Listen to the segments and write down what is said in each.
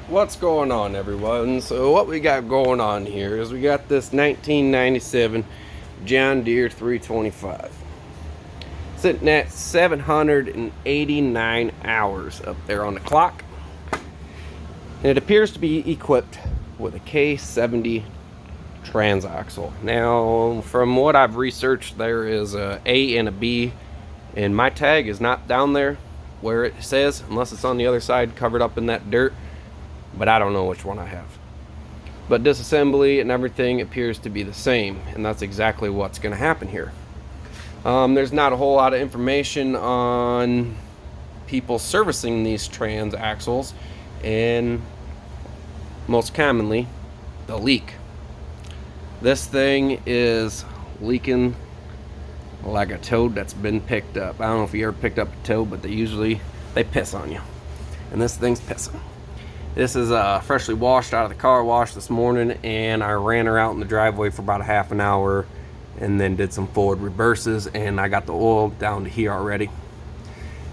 What's going on, everyone? So what we got going on here is we got this 1997 John Deere 325 sitting at 789 hours up there on the clock, and it appears to be equipped with a k70 transaxle. Now, from what I've researched, there is a A and a B, and my tag is not down there where it says, unless it's on the other side covered up in that dirt. But I don't know which one I have. But disassembly and everything appears to be the same, and that's exactly what's going to happen here. There's not a whole lot of information on people servicing these transaxles, and most commonly, the leak. This thing is leaking like a toad that's been picked up. I don't know if you ever picked up a toad, but they piss on you, and this thing's pissing. This is freshly washed out of the car wash this morning, and I ran her out in the driveway for about a half an hour and then did some forward reverses, and I got the oil down to here already.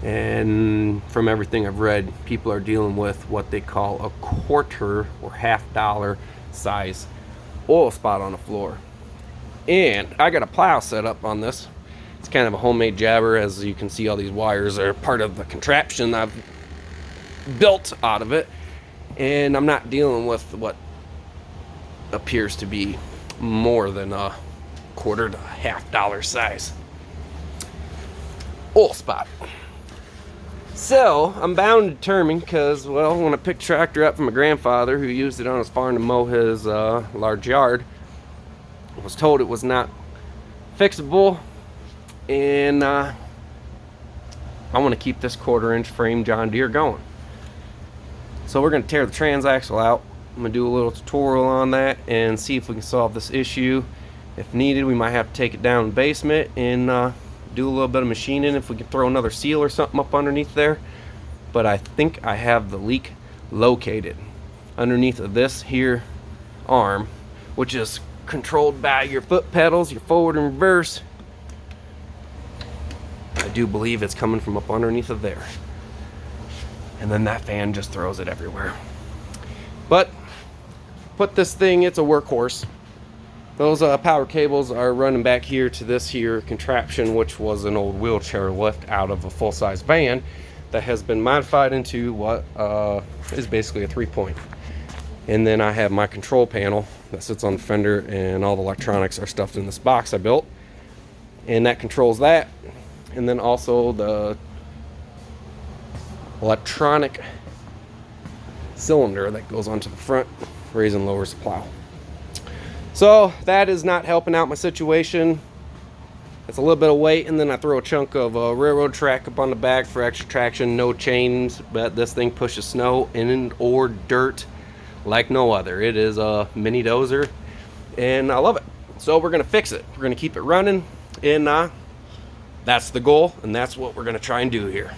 And from everything I've read, people are dealing with what they call a quarter or $half size oil spot on the floor. And I got a plow set up on this. It's kind of a homemade jabber. As you can see, all these wires are part of the contraption I've built out of it. And I'm not dealing with what appears to be more than a quarter to $half size oil spot. So I'm bound and determined, because, well, when I picked the tractor up from my grandfather, who used it on his farm to mow his large yard, I was told it was not fixable, and I want to keep this 1/4-inch frame John Deere going. So we're going to tear the transaxle out. I'm going to do a little tutorial on that and see if we can solve this issue. If needed, we might have to take it down in the basement and do a little bit of machining if we can throw another seal or something up underneath there. But I think I have the leak located underneath of this here arm, which is controlled by your foot pedals, your forward and reverse. I do believe it's coming from up underneath of there. And then that fan just throws it everywhere. But put this thing, it's a workhorse. Those power cables are running back here to this here contraption, which was an old wheelchair lift out of a full-size van that has been modified into what is basically a 3-point. And then I have my control panel that sits on the fender, and all the electronics are stuffed in this box I built, and that controls that. And then also the electronic cylinder that goes onto the front, raises and lowers the plow. So that is not helping out my situation. It's a little bit of weight, and then I throw a chunk of railroad track up on the back for extra traction. No chains, but this thing pushes snow and or dirt like no other. It is a mini dozer, and I love it. So we're gonna fix it. We're gonna keep it running, and that's the goal, and that's what we're gonna try and do here.